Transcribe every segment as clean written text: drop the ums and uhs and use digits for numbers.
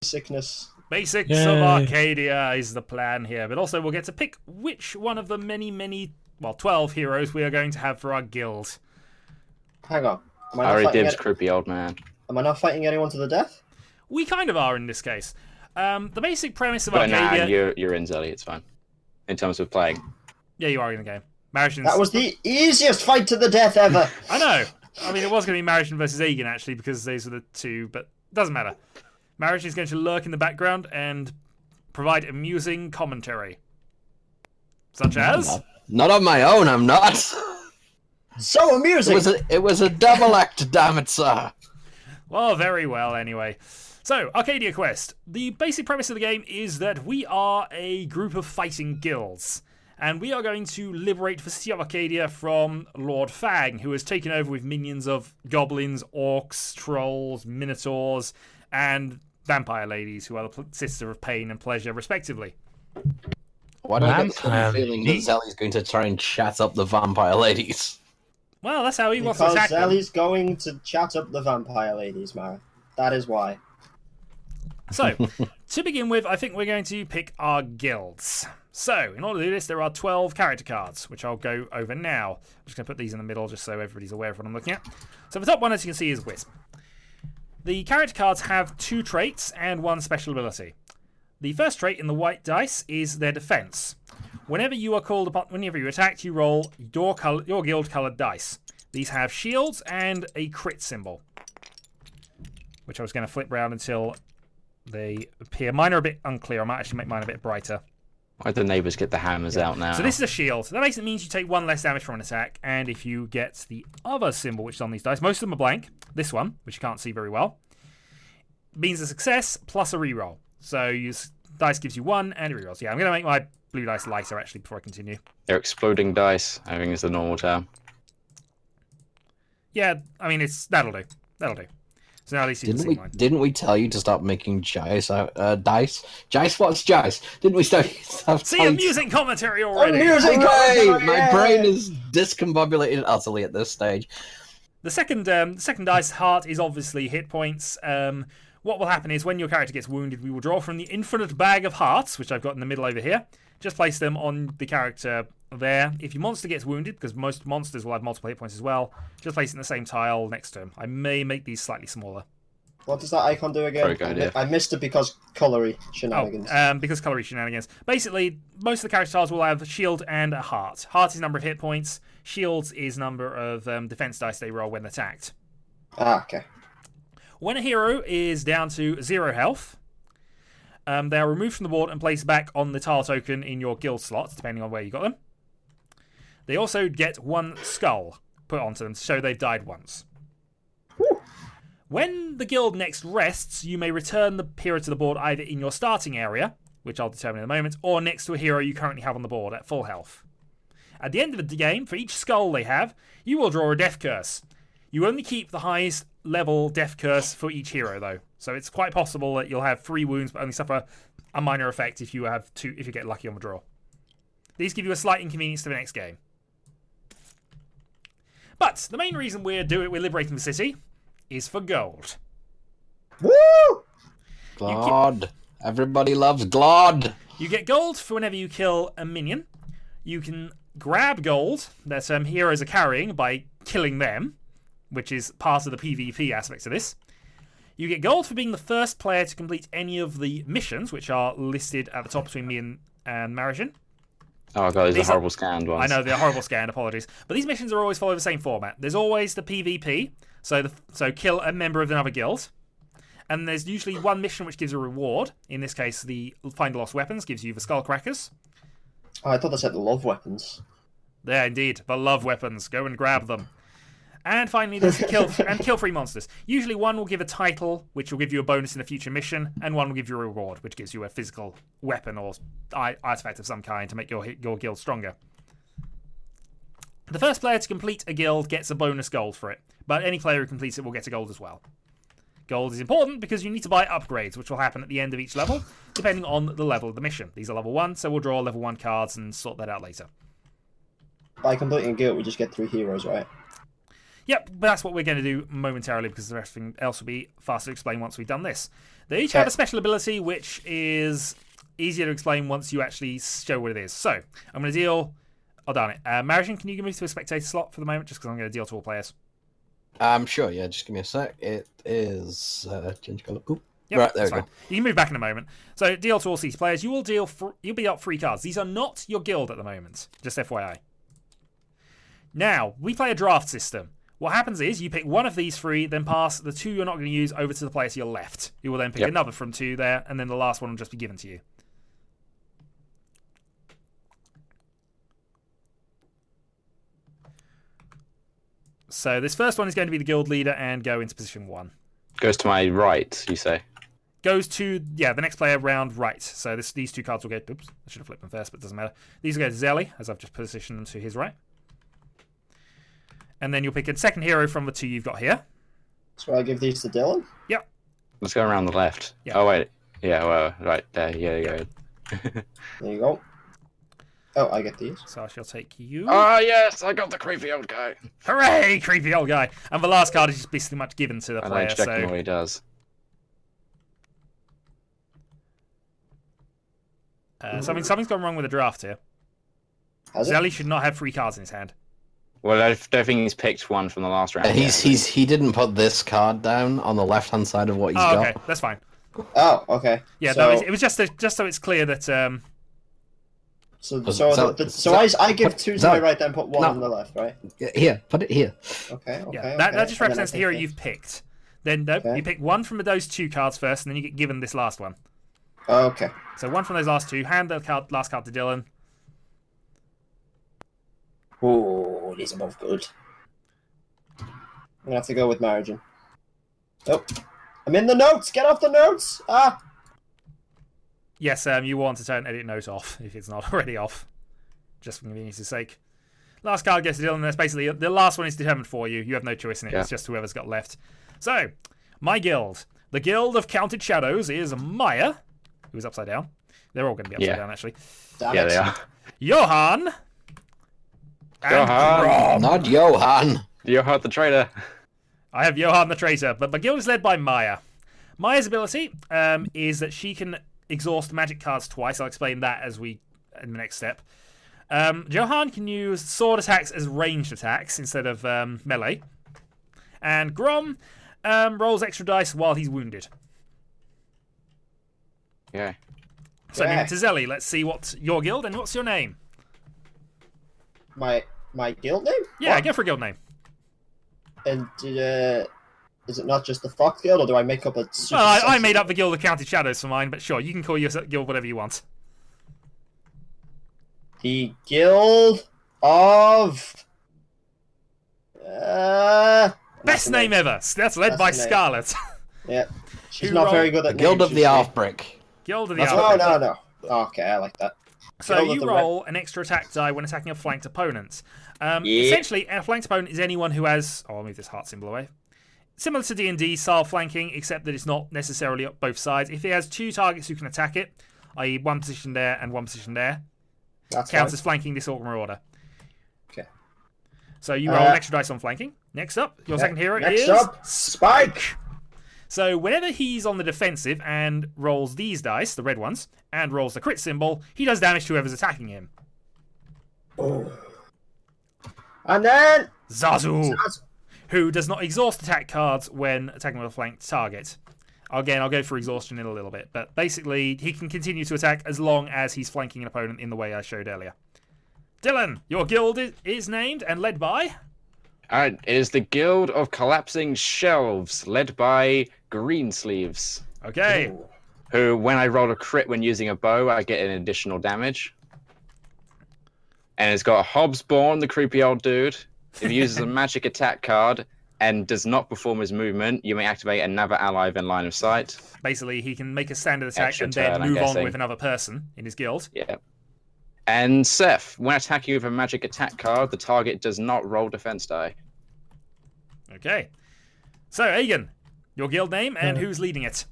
Sickness. Basics of Arcadia is the plan here, but also we'll get to pick which one of the many, 12 heroes we are going to have for our guild. Hang on. Harry Dib's creepy old man. Am I not fighting anyone to the death? We kind of are in this case. The basic premise of Arcadia... Nah, you're in, Zelly, it's fine. In terms of playing. Yeah, you are in the game. Maritians... That was the easiest fight to the death ever! I know! I mean, it was going to be Maritian versus Egan, actually, because those are the two, but it doesn't matter. Maritian is going to lurk in the background and provide amusing commentary. Such as... Not on my own, I'm not! So amusing! It was a double act, damn it, sir! Well, very well, anyway. So, Arcadia Quest. The basic premise of the game is that we are a group of fighting guilds. And we are going to liberate the city of Arcadia from Lord Fang, who has taken over with minions of goblins, orcs, trolls, minotaurs, and vampire ladies, who are the sister of pain and pleasure, respectively. Why do I get the feeling that Zelly's going to try and chat up the vampire ladies? Well, that's how he wants to attack them. Because Zelly's going to chat up the vampire ladies, Mara. That is why. So, to begin with, I think we're going to pick our guilds. So, in order to do this, there are 12 character cards, which I'll go over now. I'm just going to put these in the middle just so everybody's aware of what I'm looking at. So, the top one, as you can see, is Wisp. The character cards have 2 traits and 1 special ability. The first trait in the white dice is their defense. Whenever you are called upon, whenever you attack, you roll your guild-colored dice. These have shields and a crit symbol, which I was going to flip around until they appear. Mine are a bit unclear. I might actually make mine a bit brighter. Why do the neighbours get the hammers out now? So this is a shield. That basically means you take 1 less damage from an attack, and if you get the other symbol, which is on these dice, most of them are blank. This one, which you can't see very well, means a success plus a reroll. So dice gives you 1 and it rerolls. Yeah, I'm going to make my blue dice lighter, actually, before I continue. They're exploding dice, I think is the normal term. Yeah, I mean, that'll do. That'll do. So now at least you can see mine. Didn't we tell you to stop making dice? Dice? What's dice? Didn't we start? See, amusing commentary already! Amusing commentary! My brain is discombobulated utterly at this stage. The second dice, heart, is obviously hit points. What will happen is when your character gets wounded, we will draw from the infinite bag of hearts, which I've got in the middle over here. Just place them on the character there. If your monster gets wounded, because most monsters will have multiple hit points as well, just place it in the same tile next to him. I may make these slightly smaller. What does that icon do again? I missed it because colory shenanigans. Because colory shenanigans. Basically, most of the character tiles will have a shield and a heart. Heart is number of hit points. Shields is number of defense dice they roll when attacked. Ah, okay. When a hero is down to 0 health, they are removed from the board and placed back on the tile token in your guild slot, depending on where you got them. They also get 1 skull put onto them to show they've died once. Woo. When the guild next rests, you may return the hero to the board either in your starting area, which I'll determine in a moment, or next to a hero you currently have on the board at full health. At the end of the game, for each skull they have, you will draw a death curse. You only keep the highest level death curse for each hero, though. So it's quite possible that you'll have 3 wounds, but only suffer a minor effect if you have 2, if you get lucky on the draw. These give you a slight inconvenience to the next game. But the main reason we're liberating the city is for gold. Woo! God. Everybody loves Glod. You get gold for whenever you kill a minion. You can grab gold that heroes are carrying by killing them, which is part of the PvP aspects of this. You get gold for being the first player to complete any of the missions, which are listed at the top between me and Marisian. Oh god, these are horrible scanned ones. I know, they're horrible scanned, apologies. But these missions are always follow the same format. There's always the PvP, so kill a member of another guild. And there's usually 1 mission which gives a reward. In this case, the Find the Lost Weapons gives you the Skullcrackers. Oh, I thought they said the love weapons. There, indeed. The love weapons. Go and grab them. And finally, there's the kill 3 monsters. Usually 1 will give a title, which will give you a bonus in a future mission, and 1 will give you a reward, which gives you a physical weapon or artifact of some kind to make your guild stronger. The first player to complete a guild gets a bonus gold for it, but any player who completes it will get a gold as well. Gold is important because you need to buy upgrades, which will happen at the end of each level, depending on the level of the mission. These are level 1, so we'll draw level 1 cards and sort that out later. By completing a guild, we just get 3 heroes, right? Yep, but that's what we're going to do momentarily because the rest else will be faster to explain once we've done this. They each have a special ability which is easier to explain once you actually show what it is. So, I'm going to deal... Oh, darn it. Marijan, can you move to a spectator slot for the moment just because I'm going to deal to all players? Sure, yeah, just give me a sec. It is... change colour. Ooh. Yep, right, there we go. You can move back in a moment. So, deal to all these players. You'll be up 3 cards. These are not your guild at the moment. Just FYI. Now, we play a draft system. What happens is you pick one of these 3, then pass the 2 you're not going to use over to the player to your left. You will then pick another from 2 there, and then the last one will just be given to you. So this first one is going to be the guild leader and go into position 1. Goes to my right, you say? Goes to, the next player round right. So these 2 cards will go... Oops, I should have flipped them first, but it doesn't matter. These will go to Zelly, as I've just positioned them to his right. And then you'll pick a second hero from the 2 you've got here. So I give these to Dylan? Yep. Let's go around the left. Yep. Oh, wait. Yeah, well, right there. Yeah, you go. There you go. Oh, I get these. So I shall take you. Ah, yes, I got the creepy old guy. Hooray, creepy old guy. And the last card is just basically much given to the player. I check him what he does. Something's gone wrong with the draft here. Zelly should not have 3 cards in his hand. Well, I don't think he's picked one from the last round. He didn't put this card down on the left-hand side of what he's got. Okay, that's fine. Oh, okay. Yeah, so, it was just so it's clear that... So I give 2 to my right, then put 1 on the left, right? Here, put it here. Okay. Yeah, that just represents the hero you've picked. Then you pick 1 from those 2 cards first, and then you get given this last one. Okay. So 1 from those last 2. Hand the last card to Dylan. Oh, these are both good. I'm gonna have to go with Marijan. Oh, I'm in the notes. Get off the notes. Ah. Yes, you want to turn edit note off if it's not already off, just for convenience's sake. Last card gets to Dylan. That's basically the last one is determined for you. You have no choice in it. Yeah. It's just whoever's got left. So, my guild, the Guild of Counted Shadows, is Maya, who is upside down. They're all going to be upside down, actually. Yeah, they are. Johan. Johan. Not Johan. Johan the traitor. I have Johan the traitor, but my guild is led by Maya. Maya's ability is that she can exhaust magic cards twice. I'll explain that in the next step. Johan can use sword attacks as ranged attacks instead of melee. And Grom rolls extra dice while he's wounded. Yeah. So to Zelly, let's see what's your guild and what's your name. My guild name? Yeah, go for a guild name. And is it not just the Fox Guild, or do I make up a... Well, I made up the Guild of Counted Shadows for mine, but sure, you can call your guild whatever you want. The Guild of... Best name ever! That's led by Scarlet. Yeah. She's not very good at names. Guild of the Half-Brick. Guild of the Half-Brick. Oh, no. Okay, I like that. So you roll an extra attack die when attacking a flanked opponent. Essentially, a flanked opponent is anyone who has... Oh, I'll move this heart symbol away. Similar to D&D style flanking, except that it's not necessarily up both sides. If it has 2 targets who can attack it, i.e. 1 position there and 1 position there, counts as flanking disorder order. Okay. So you roll an extra dice on flanking. Next up, your second hero is... Spike! So whenever he's on the defensive and rolls these dice, the red ones, and rolls the crit symbol, he does damage to whoever's attacking him. Oh. And then... Zazu! Who does not exhaust attack cards when attacking with a flanked target. Again, I'll go for exhaustion in a little bit, but basically he can continue to attack as long as he's flanking an opponent in the way I showed earlier. Dylan, your guild is named and led by... It is the Guild of Collapsing Shelves, led by Greensleeves. Okay. Ooh. Who, when I roll a crit when using a bow, I get an additional damage. And it's got Hobbsborn, the creepy old dude. If he uses a magic attack card and does not perform his movement, you may activate another ally in line of sight. Basically, he can make a standard attack Extra and then turn, move on with another person in his guild. Yeah. And Seth, when attacking with a magic attack card, the target does not roll defense die. Okay. So, Egan, your guild name and who's leading it?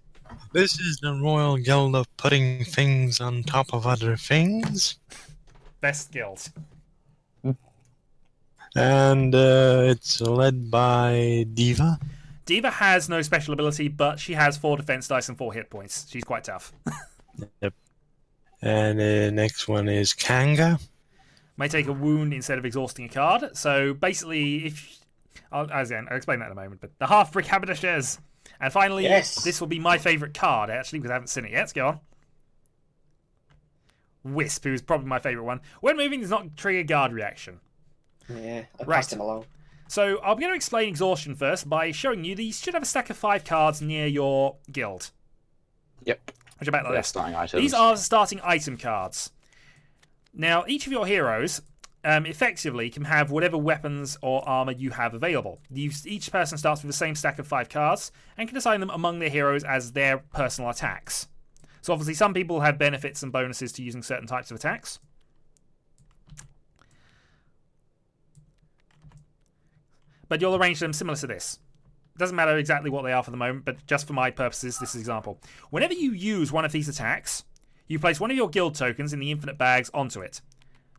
This is the Royal Guild of Putting Things on Top of Other Things. Best guild. And it's led by Diva. Diva has no special ability, but she has 4 defense dice and 4 hit points. She's quite tough. Yep. And the next one is Kanga. May take a wound instead of exhausting a card. So basically, I'll explain that in a moment. But the half brick haberdashers. And finally, Yes. this will be my favourite card, actually, because I haven't seen it yet. Let's go on. Wisp, who is probably my favourite one. When moving, does not trigger guard reaction. Yeah, I Right. passed him along. So I'm going to explain exhaustion first by showing you that you should have a stack of 5 cards near your guild. Yep. Which are about like They're this. starting items. These are starting item cards. Now, each of your heroes effectively can have whatever weapons or armor you have available. Each person starts with the same stack of 5 cards and can assign them among their heroes as their personal attacks. So obviously some people have benefits and bonuses to using certain types of attacks. But you'll arrange them similar to this. Doesn't matter exactly what they are for the moment, but just for my purposes, this is an example. Whenever you use one of these attacks, you place one of your guild tokens in the infinite bags onto it.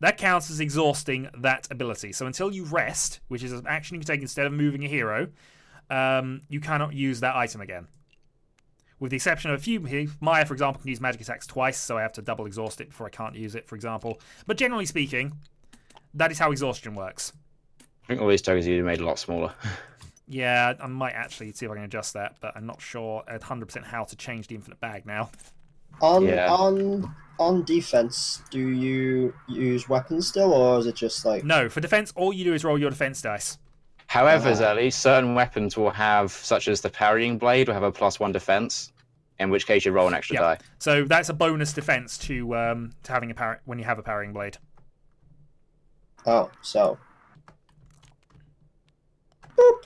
That counts as exhausting that ability. So until you rest, which is an action you can take instead of moving a hero, you cannot use that item again. With the exception of a few, Maya, for example, can use magic attacks twice, so I have to double exhaust it before I can't use it, for example. But generally speaking, that is how exhaustion works. I think all these tokens are made a lot smaller. Yeah, I might actually see if I can adjust that, but I'm not sure 100% how to change the infinite bag now. On defense, do you use weapons still, or is it just like... No, for defense, all you do is roll your defense dice. However, Zelly, certain weapons will have, such as the parrying blade, will have a +1 defense, in which case you roll an extra die. So that's a bonus defense to having when you have a parrying blade. Oh, so... Boop.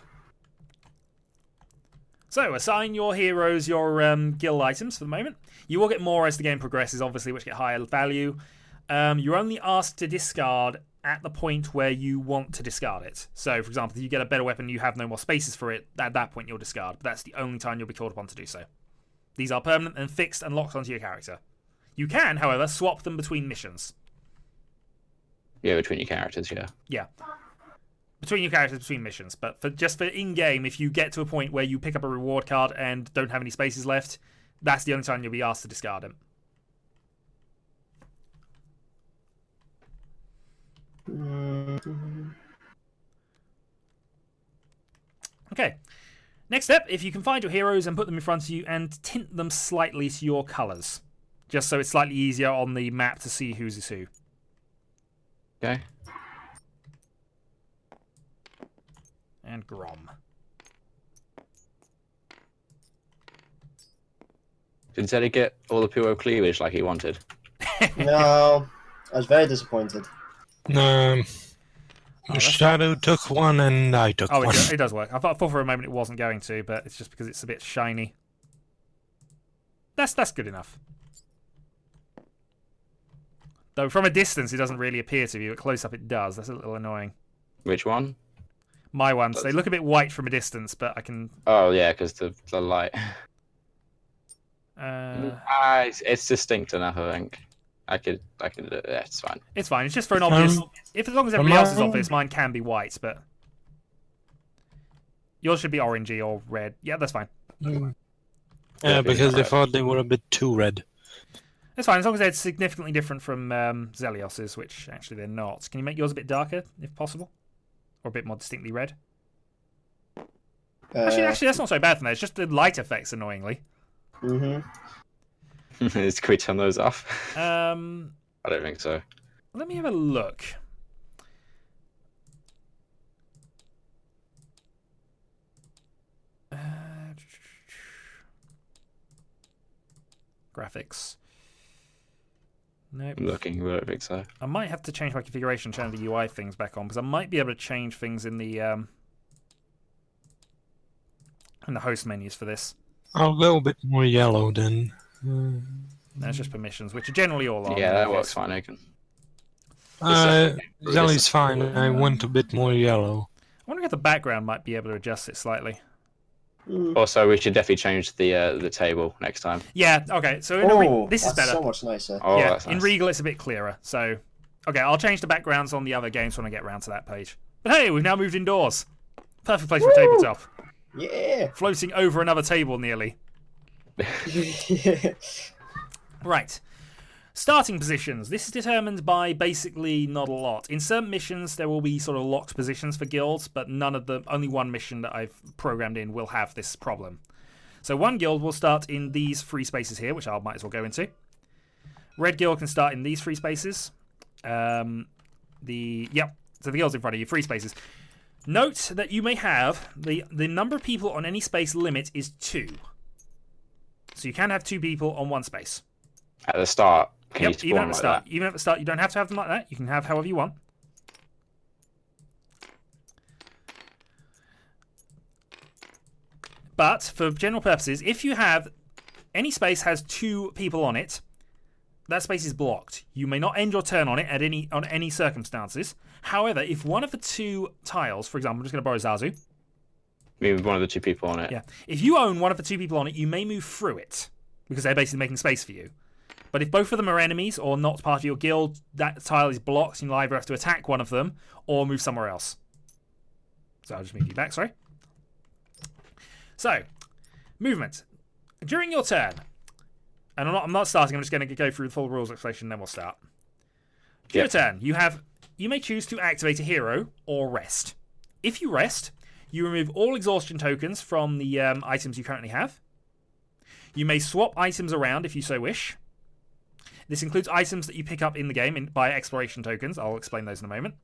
So, assign your heroes your guild items for the moment. You will get more as the game progresses, obviously, which get higher value. You're only asked to discard at the point where you want to discard it. So, for example, if you get a better weapon and you have no more spaces for it, at that point you'll discard. But that's the only time you'll be called upon to do so. These are permanent and fixed and locked onto your character. You can, however, swap them between missions. Yeah, between your characters, yeah. Yeah. Between your characters, between missions. But just for in-game, if you get to a point where you pick up a reward card and don't have any spaces left, that's the only time you'll be asked to discard it. Okay. Next step, if you can find your heroes and put them in front of you and tint them slightly to your colours. Just so it's slightly easier on the map to see who's is who. Okay. And Grom. Did Zelly get all the pure cleavage like he wanted? No, I was very disappointed. Shadow took one and I took one. It does work. I thought for a moment it wasn't going to, but it's just because it's a bit shiny. That's good enough. Though from a distance it doesn't really appear to be, but close up it does. That's a little annoying. Which one? My ones. They look a bit white from a distance, but I can... Oh, yeah, because the light. It's It's distinct enough, I think. I could do it. Yeah, it's fine. It's fine. It's just for an obvious... As long as everybody else is obvious, mine can be white, but... Yours should be orangey or red. Yeah, that's fine. Yeah, because they thought they were a bit too red. It's fine, as long as they're significantly different from Zelios's, which actually they're not. Can you make yours a bit darker, if possible? Or a bit more distinctly red? Actually, that's not so bad for me. It's just the light effects, annoyingly. Can we turn those off? I don't think so. Let me have a look. Graphics. Nope. I'm looking, but I don't think so. I might have to change my configuration, turn the UI things back on, because I might be able to change things in the host menus for this. I'll go a bit more yellow then. That's just permissions, which are generally all on. Yeah, that works fine, I can. Zelly's fine. I want a bit more yellow. I wonder if the background might be able to adjust it slightly. Also, we should definitely change the table next time. Yeah, okay, so this is better. So much nicer. Oh, yeah, that's nice. in Regal it's a bit clearer, so... Okay, I'll change the backgrounds on the other games when I get around to that page. But hey, we've now moved indoors. Perfect place for a tabletop. Yeah. Floating over another table nearly. Right. Starting positions. This is determined by basically not a lot. In certain missions, there will be sort of locked positions for guilds, but none of them, only one mission that I've programmed in will have this problem. So one guild will start in these free spaces here, which I might as well go into. Red guild can start in these free spaces. So the guild's in front of you, free spaces. Note that you may have the number of people on any space limit is 2. So you can have 2 people on one space. At the start. Can you Even at spawn the like start. that? Even at the start, you don't have to have them like that. You can have however you want. But for general purposes, if you have any space has 2 people on it, that space is blocked. You may not end your turn on it at any circumstances. However, if one of the 2 tiles, for example, I'm just going to borrow Zazu. Move one of the 2 people on it. Yeah. If you own one of the 2 people on it, you may move through it because they're basically making space for you. But if both of them are enemies or not part of your guild, that tile is blocked and you'll either have to attack one of them or move somewhere else. So I'll just move you back, sorry. So, movement. During your turn, and I'm not starting, I'm just going to go through the full rules explanation and then we'll start. During your turn, you may choose to activate a hero or rest. If you rest, you remove all exhaustion tokens from the items you currently have. You may swap items around if you so wish. This includes items that you pick up in the game by exploration tokens. I'll explain those in a moment.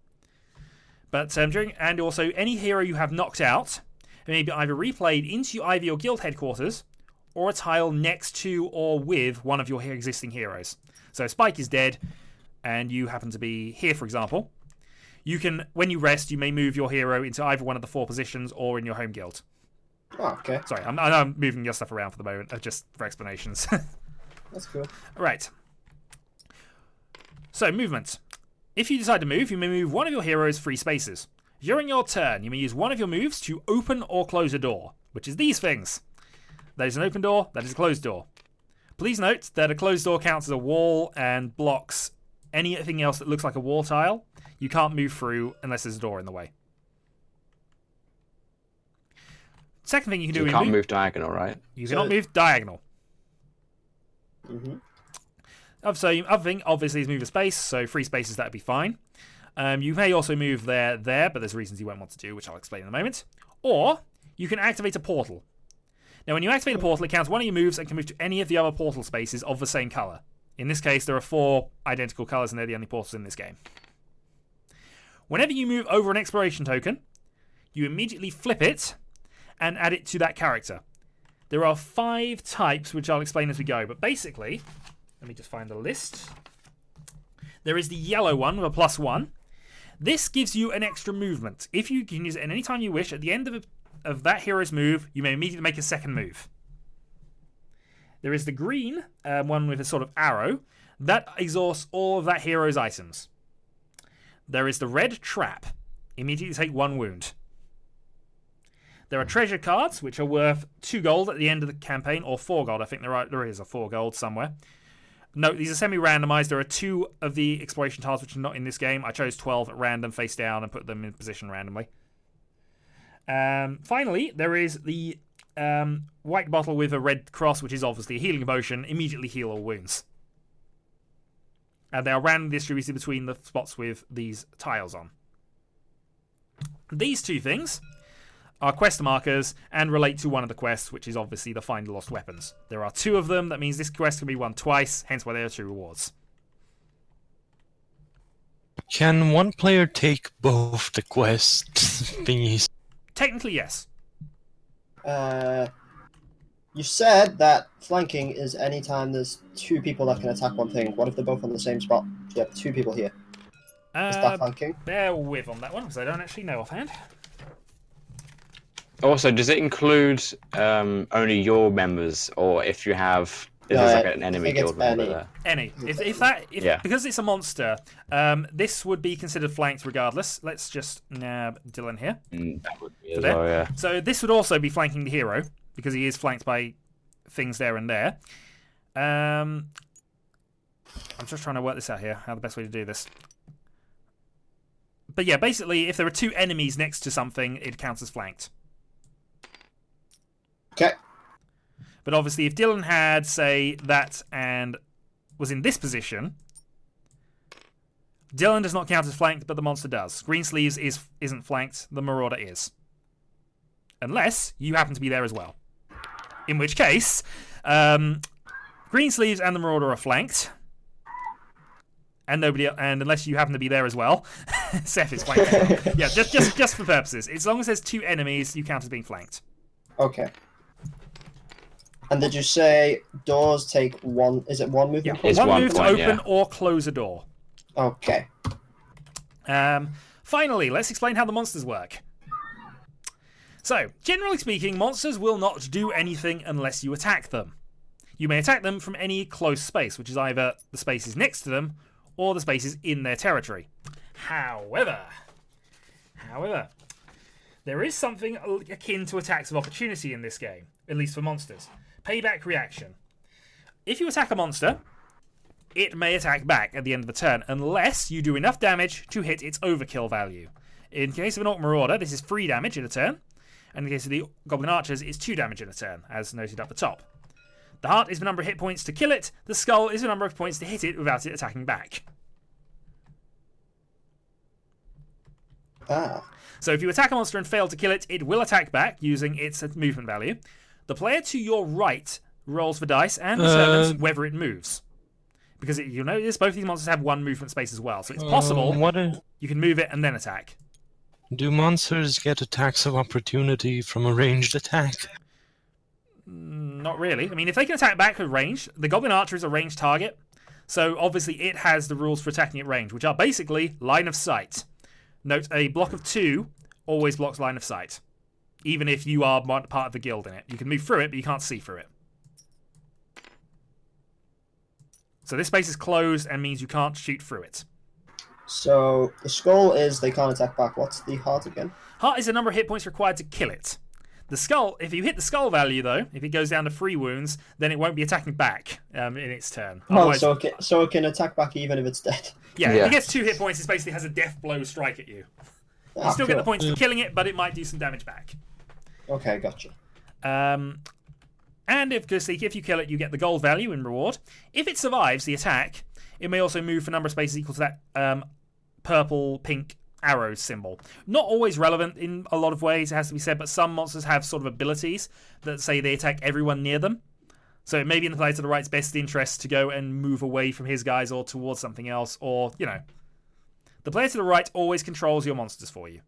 But and also any hero you have knocked out may be either replayed into either your guild headquarters or a tile next to or with one of your existing heroes. So Spike is dead, and you happen to be here, for example. You can, when you rest, you may move your hero into either one of the 4 positions or in your home guild. Oh, okay. Sorry, I'm moving your stuff around for the moment, just for explanations. That's cool. Right. So, movement. If you decide to move, you may move one of your heroes' free spaces. During your turn, you may use one of your moves to open or close a door, which is these things. That is an open door, that is a closed door. Please note that a closed door counts as a wall and blocks anything else that looks like a wall tile. You can't move through unless there's a door in the way. Second thing you can do... You can't move diagonal, right? You cannot move diagonal. Mm-hmm. So, other thing, obviously, is move a space, so free spaces, that would be fine. You may also move there, but there's reasons you won't want to do, which I'll explain in a moment. Or, you can activate a portal. Now, when you activate a portal, it counts one of your moves and can move to any of the other portal spaces of the same colour. In this case, there are 4 identical colours, and they're the only portals in this game. Whenever you move over an exploration token, you immediately flip it and add it to that character. There are 5 types, which I'll explain as we go, but basically... Let me just find the list. There is the yellow one with a +1. This gives you an extra movement. If you can use it at any time you wish, at the end of that hero's move, you may immediately make a second move. There is the green one with a sort of arrow. That exhausts all of that hero's items. There is the red trap. Immediately take 1 wound. There are treasure cards, which are worth 2 gold at the end of the campaign, or 4 gold. I think there is a 4 gold somewhere. Note, these are semi-randomized. There are 2 of the exploration tiles which are not in this game. I chose 12 at random, face down, and put them in position randomly. Finally, there is the white bottle with a red cross, which is obviously a healing potion. Immediately heal all wounds. And they are randomly distributed between the spots with these tiles on. These 2 things are quest markers and relate to one of the quests, which is obviously the Find the Lost Weapons. There are 2 of them. That means this quest can be won twice, hence why there are 2 rewards. Can one player take both the quest thingies? Technically, yes. You said that flanking is any time there's 2 people that can attack one thing. What if they're both on the same spot? You have 2 people here. Is that flanking? Bear with on that one, because I don't actually know offhand. Also, does it include only your members, or if you have... If there's like an enemy guild member there? Any. Because it's a monster, this would be considered flanked regardless. Let's just nab Dylan here. That would be as well, yeah. So this would also be flanking the hero, because he is flanked by things there and there. I'm just trying to work this out here, how the best way to do this. But yeah, basically, if there are 2 enemies next to something, it counts as flanked. Okay. But obviously, if Dylan had, say, that and was in this position, Dylan does not count as flanked, but the monster does. Greensleeves isn't flanked, the Marauder is. Unless you happen to be there as well. In which case, Greensleeves and the Marauder are flanked. And unless you happen to be there as well, Seth is flanked as well. Yeah, just for purposes. As long as there's 2 enemies, you count as being flanked. Okay. And did you say doors take 1? Is it 1 movement? Yeah, It's 1 1 move to point, open yeah. or close a door. Okay. Finally, let's explain how the monsters work. So, generally speaking, monsters will not do anything unless you attack them. You may attack them from any close space, which is either the spaces next to them or the spaces in their territory. However, there is something akin to attacks of opportunity in this game, at least for monsters. Payback reaction. If you attack a monster, it may attack back at the end of the turn, unless you do enough damage to hit its overkill value. In case of an Orc Marauder, this is 3 damage in a turn, and in the case of the Goblin Archers, it's 2 damage in a turn, as noted up the top. The heart is the number of hit points to kill it, the skull is the number of points to hit it without it attacking back. So if you attack a monster and fail to kill it, it will attack back using its movement value. The player to your right rolls the dice and determines whether it moves. Because you'll notice both these monsters have 1 movement space as well, so it's possible you can move it and then attack. Do monsters get attacks of opportunity from a ranged attack? Not really. I mean, if they can attack back with range, the Goblin Archer is a ranged target, so obviously it has the rules for attacking at range, which are basically line of sight. Note, a block of 2 always blocks line of sight, even if you are part of the guild in it. You can move through it, but you can't see through it. So this space is closed and means you can't shoot through it. So the skull is they can't attack back. What's the heart again? Heart is the number of hit points required to kill it. The skull, if you hit the skull value though, if it goes down to 3 wounds, then it won't be attacking back in its turn. Oh, so it can attack back even if it's dead. Yeah, if it gets 2 hit points, it basically has a death blow strike at you. You still get the points for killing it, but it might do some damage back. Okay, gotcha. And if you kill it, you get the gold value in reward. If it survives the attack, it may also move for a number of spaces equal to that purple-pink arrow symbol. Not always relevant in a lot of ways, it has to be said, but some monsters have sort of abilities that say they attack everyone near them. So it may be in the player to the right's best interest to go and move away from his guys or towards something else, or, you know. The player to the right always controls your monsters for you.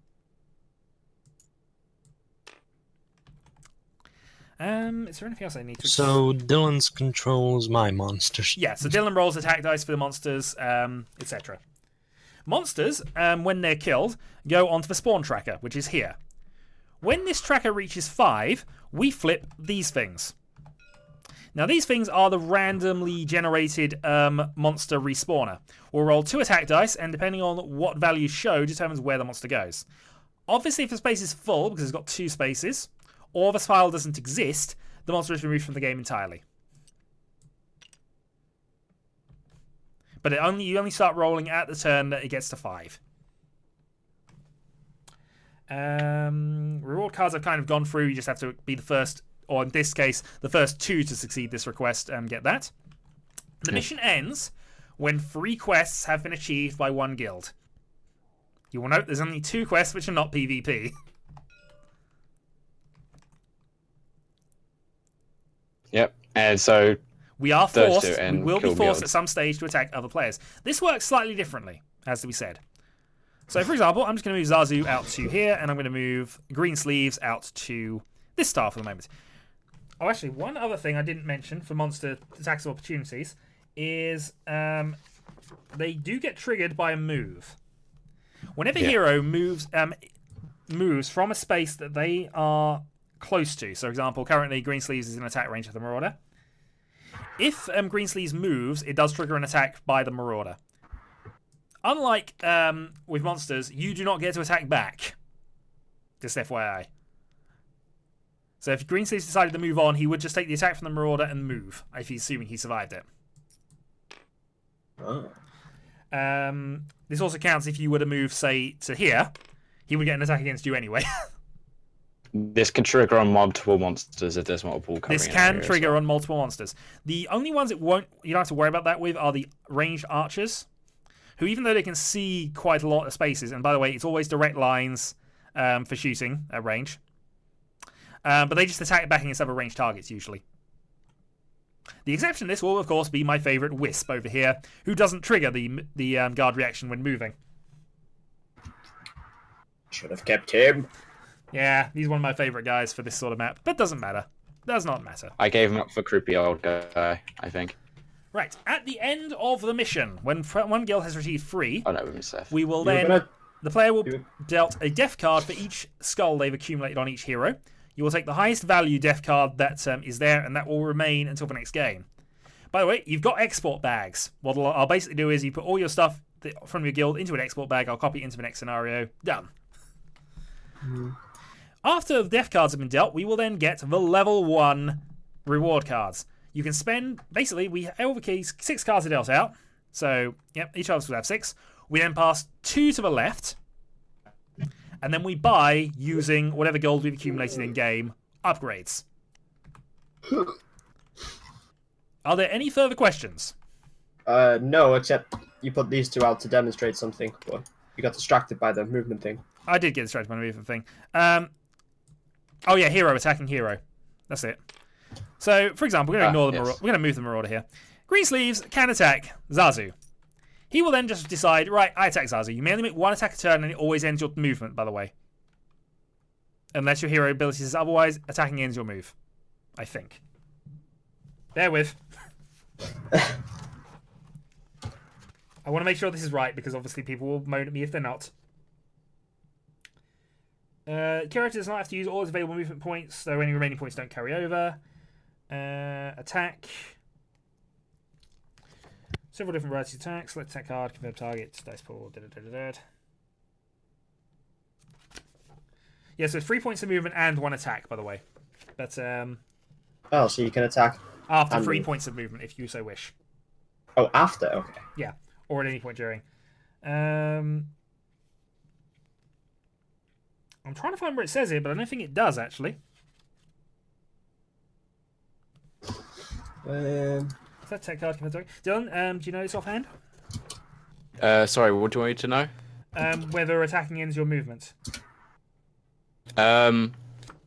Is there anything else I need to... So Dylan's controls my monsters. Yeah, so Dylan rolls attack dice for the monsters, etc. Monsters, when they're killed, go onto the spawn tracker, which is here. When this tracker reaches 5, we flip these things. Now, these things are the randomly generated monster respawner. We'll roll 2 attack dice, and depending on what values show, determines where the monster goes. Obviously, if the space is full, because it's got 2 spaces, or the file doesn't exist, the monster is removed from the game entirely. But you only start rolling at the turn that it gets to 5. Reward cards I've kind of gone through. You just have to be the first, or in this case, the first 2 to succeed this request and get that. The mission ends when 3 quests have been achieved by 1 guild. You will note there's only 2 quests which are not PvP. Yep, and so we are those forced, two we and will be kill forced guilds. at some stage to attack other players. This works slightly differently, as to be said. So, for example, I'm just going to move Zazu out to here, and I'm going to move Greensleeves out to this star for the moment. Oh, actually, one other thing I didn't mention for monster attacks of opportunities is they do get triggered by a move. Whenever a hero moves from a space that they are close to, so for example, currently Greensleeves is in attack range of the Marauder. If Greensleeves moves, it does trigger an attack by the Marauder. Unlike with monsters, you do not get to attack back. Just FYI. So if Greensleeves decided to move on, he would just take the attack from the Marauder and move, if he's assuming he survived it. Oh. This also counts if you were to move, say, to here. He would get an attack against you anyway. This can trigger on multiple monsters if there's multiple coming This in can here as trigger well. on multiple monsters. The only ones you don't have to worry about that with are the ranged archers, who, even though they can see quite a lot of spaces, and by the way, it's always direct lines for shooting at range, but they just attack back against other ranged targets usually. The exception to this will, of course, be my favourite Wisp over here, who doesn't trigger the guard reaction when moving. Should have kept him. Yeah, he's one of my favourite guys for this sort of map, but doesn't matter. Does not matter. I gave him up for creepy old guy, I think. Right, at the end of the mission, when one guild has received 3, Oh no, it was Seth. we will the player will dealt a death card for each skull they've accumulated on each hero. You will take the highest value death card that is there, and that will remain until the next game. By the way, you've got export bags. What I'll basically do is you put all your stuff from your guild into an export bag. I'll copy it into the next scenario. Done. After the death cards have been dealt, we will then get the level 1 reward cards. You can spend, basically, we over keys 6 cards are dealt out. So, yep, each of us will have 6. We then pass 2 to the left. And then we buy, using whatever gold we've accumulated in game, upgrades. Are there any further questions? No, except you put these 2 out to demonstrate something, but you got distracted by the movement thing. I did get distracted by the movement thing. Oh yeah, hero attacking hero. That's it. So, for example, we're going to ignore the yes. We're going to move the Marauder here. Greensleeves can attack Zazu. He will then just decide, right, I attack Zazu. You may only make 1 attack a turn, and it always ends your movement, by the way. Unless your hero ability says otherwise, attacking ends your move. I think. Bear with. I want to make sure this is right, because obviously people will moan at me if they're not. Character does not have to use all his available movement points, so any remaining points don't carry over. Attack. Several different varieties of attacks. Select attack card, confirm target, dice pool, Yeah, so 3 points of movement and 1 attack, by the way. But Oh, so you can attack after 3 move. points of movement, if you so wish. Oh, after? Okay. Yeah, or at any point during. I'm trying to find where it says it, but I don't think it does, actually. Is that tech card? Dylan, do you know this offhand? Sorry, what do you want me to know? Whether attacking ends your movement. Yeah,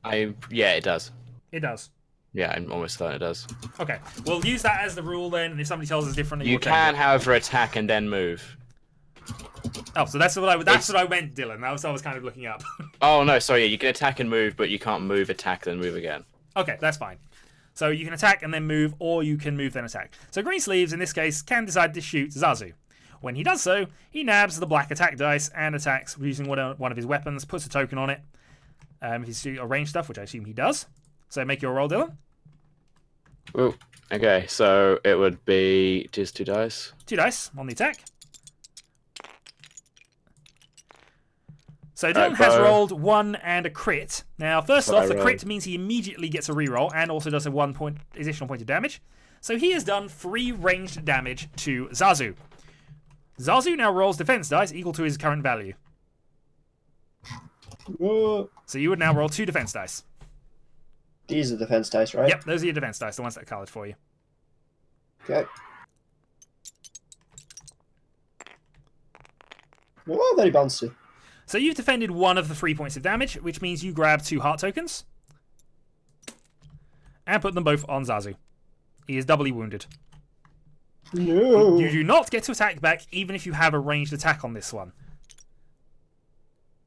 it does. It does. Yeah, I'm almost certain it does. Okay, we'll use that as the rule then, and if somebody tells us differently, You we'll change can, it. however, attack and then move. Oh, so that's what I meant, Dylan. That was I was kind of looking up. Oh no, sorry, yeah, you can attack and move, but you can't move, attack, then move again. Okay, that's fine. So you can attack and then move, or you can move then attack. So Greensleeves, in this case, can decide to shoot Zazu. When he does so, he nabs the black attack dice and attacks using one of his weapons, puts a token on it. If he's shooting range stuff, which I assume he does. So make your roll, Dylan. Ooh, okay, so it would be just 2 dice. 2 dice on the attack. So Dylan has rolled 1 and a crit. Now, first off, the crit means he immediately gets a reroll and also does a 1 additional point of damage. So he has done 3 ranged damage to Zazu. Zazu now rolls defense dice equal to his current value. Whoa. So you would now roll 2 defense dice. These are defense dice, right? Yep, those are your defense dice, the ones that are coloured for you. Okay. Oh, very bouncy. So you've defended 1 of the 3 points of damage, which means you grab 2 heart tokens and put them both on Zazu. He is doubly wounded. No. You do not get to attack back, even if you have a ranged attack on this one.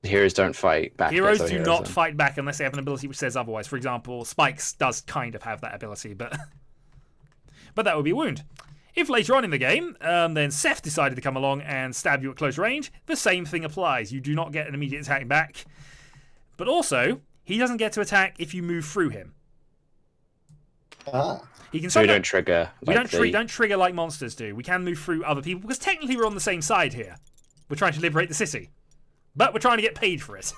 Heroes don't fight back. Heroes against do other not heroes, fight back unless they have an ability which says otherwise. For example, Spikes does kind of have that ability, but that would be a wound. If later on in the game, then Seth decided to come along and stab you at close range, the same thing applies. You do not get an immediate attack back. But also, he doesn't get to attack if you move through him. Ah. He can So we don't trigger. We don't trigger like monsters do. We can move through other people, because technically we're on the same side here. We're trying to liberate the city. But we're trying to get paid for it.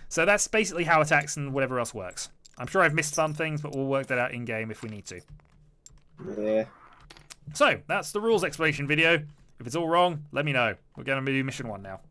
So that's basically how attacks and whatever else works. I'm sure I've missed some things, but we'll work that out in-game if we need to. Yeah. So that's the rules explanation video. If it's all wrong, let me know. We're going to do mission 1 now.